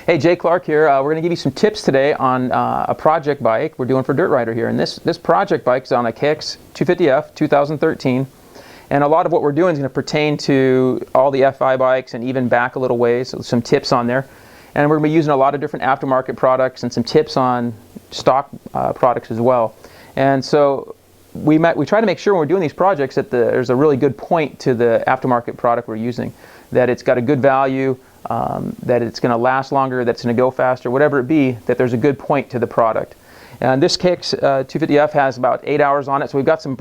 Hey, Jay Clark here. We're going to give you some tips today on a project bike we're doing for Dirt Rider here. And this project bike is on a KX250F 2013. And a lot of what we're doing is going to pertain to all the FI bikes and even back a little ways, so some tips on there. And we're going to be using a lot of different aftermarket products and some tips on stock products as well. And so we try to make sure when we're doing these projects that there's a really good point to the aftermarket product we're using, that it's got a good value, that it's going to last longer, that it's going to go faster, whatever it be, that there's a good point to the product. And this KX250F has about 8 hours on it, so we've got some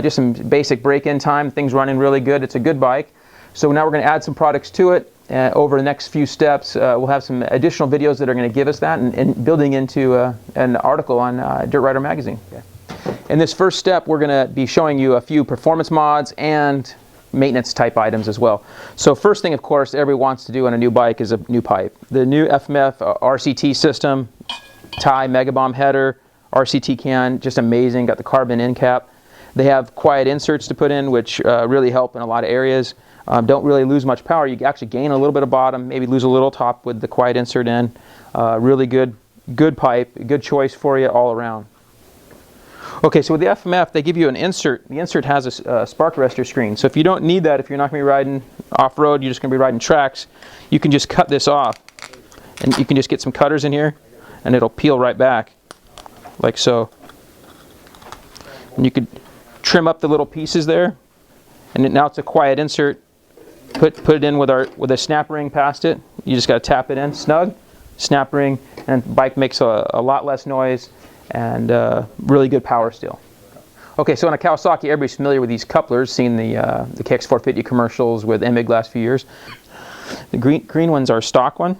just some basic break-in time. Things running really good. It's a good bike. So now we're going to add some products to it. Over the next few steps, we'll have some additional videos that are going to give us that, and building into an article on Dirt Rider magazine. Okay. In this first step, we're going to be showing you a few performance mods and maintenance type items as well. So first thing, of course, everybody wants to do on a new bike is a new pipe. The new FMF RCT system, tie Mega Bomb header, RCT can, just amazing. Got the carbon end cap. They have quiet inserts to put in, which really help in a lot of areas. Don't really lose much power. You actually gain a little bit of bottom, maybe lose a little top with the quiet insert in. Really good pipe, good choice for you all around. Okay, so with the FMF, they give you an insert. The insert has a spark arrestor screen. So if you don't need that, if you're not going to be riding off-road, you're just going to be riding tracks, you can just cut this off. And you can just get some cutters in here, and it'll peel right back, like so. And you could trim up the little pieces there, and now it's a quiet insert. Put it in with a snap ring past it. You just got to tap it in, snug, snap ring, and the bike makes a lot less noise and really good power still. Okay, so on a Kawasaki, everybody's familiar with these couplers, seen the KX450 commercials with MIG last few years. The green ones are stock one,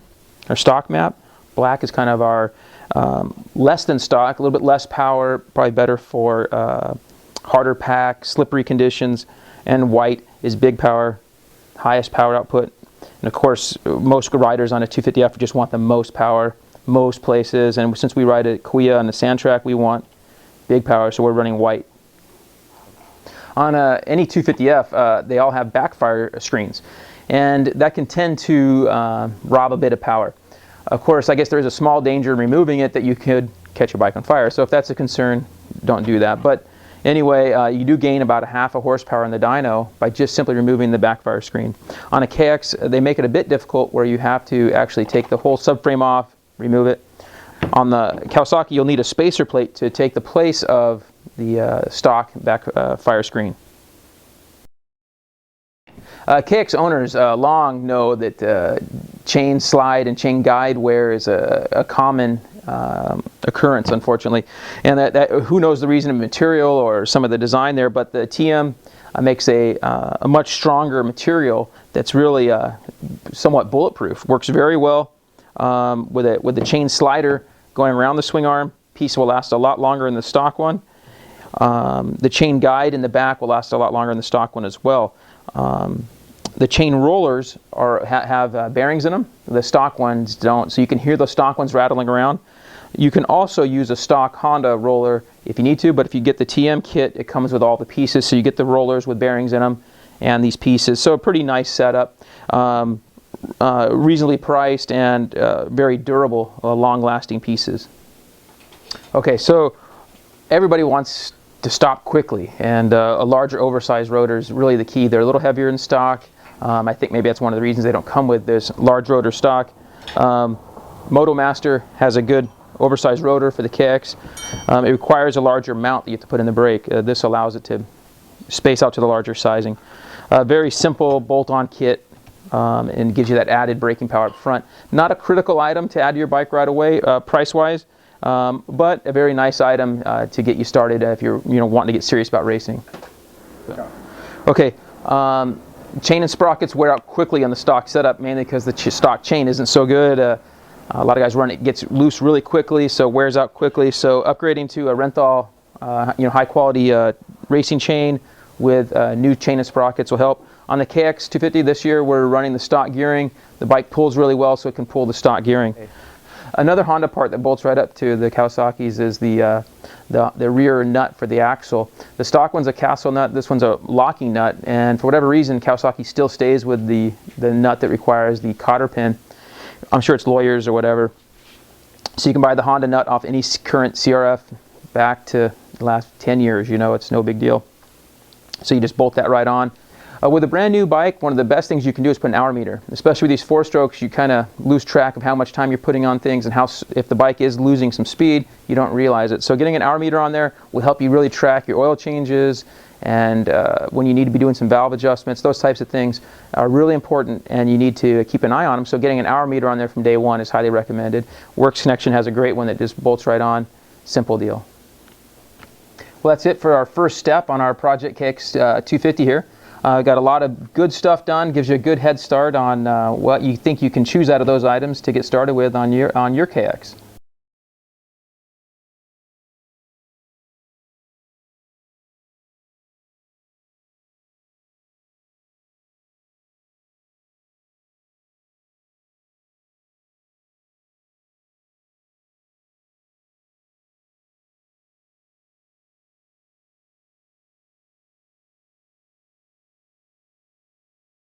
our stock map. Black is kind of our less than stock, a little bit less power, probably better for harder pack, slippery conditions. And white is big power, highest power output. And of course, most riders on a 250F just want the most power, most places. And since we ride at Kuya on the sand track, we want big power, so we're running white. On any 250F, they all have backfire screens. And that can tend to rob a bit of power. Of course, I guess there's a small danger in removing it that you could catch your bike on fire. So if that's a concern, don't do that. But anyway, you do gain about 0.5 horsepower in the dyno by just simply removing the backfire screen. On a KX, they make it a bit difficult where you have to actually take the whole subframe off, remove it. On the Kawasaki, you'll need a spacer plate to take the place of the stock backfire screen. KX owners long know that chain slide and chain guide wear is a common occurrence, unfortunately, and that who knows the reason of material or some of the design there, but the TM makes a much stronger material that's really somewhat bulletproof. Works very well with the chain slider going around the swing arm. Piece will last a lot longer in the stock one. The chain guide in the back will last a lot longer in the stock one as well. The chain rollers have bearings in them. The stock ones don't, so you can hear the stock ones rattling around. You can also use a stock Honda roller if you need to, but if you get the TM kit, it comes with all the pieces, so you get the rollers with bearings in them and these pieces. So a pretty nice setup, reasonably priced and very durable, long-lasting pieces. Okay, so everybody wants to stop quickly, and a larger oversized rotor is really the key. They're a little heavier in stock. I think maybe that's one of the reasons they don't come with this large rotor stock. MotoMaster has a good oversized rotor for the KX. It requires a larger mount that you have to put in the brake. This allows it to space out to the larger sizing. Very simple bolt-on kit, and gives you that added braking power up front. Not a critical item to add to your bike right away, price-wise, but a very nice item to get you started if you're wanting to get serious about racing. Okay. Chain and sprockets wear out quickly on the stock setup, mainly because the stock chain isn't so good. A lot of guys run it, gets loose really quickly, so wears out quickly. So upgrading to a Renthal, high quality racing chain with new chain and sprockets will help. On the KX250 this year, we're running the stock gearing. The bike pulls really well, so it can pull the stock gearing. Another Honda part that bolts right up to the Kawasaki's is the rear nut for the axle. The stock one's a castle nut, this one's a locking nut, and for whatever reason Kawasaki still stays with the nut that requires the cotter pin. I'm sure it's lawyers or whatever. So you can buy the Honda nut off any current CRF back to the last 10 years, you know, it's no big deal. So you just bolt that right on. With a brand new bike, one of the best things you can do is put an hour meter. Especially with these 4-strokes, you kind of lose track of how much time you're putting on things, and how, if the bike is losing some speed, you don't realize it. So getting an hour meter on there will help you really track your oil changes, and when you need to be doing some valve adjustments, those types of things are really important, and you need to keep an eye on them. So getting an hour meter on there from day one is highly recommended. Works Connection has a great one that just bolts right on. Simple deal. Well, that's it for our first step on our Project KX250 here. Got a lot of good stuff done. Gives you a good head start on what you think you can choose out of those items to get started with on your KX.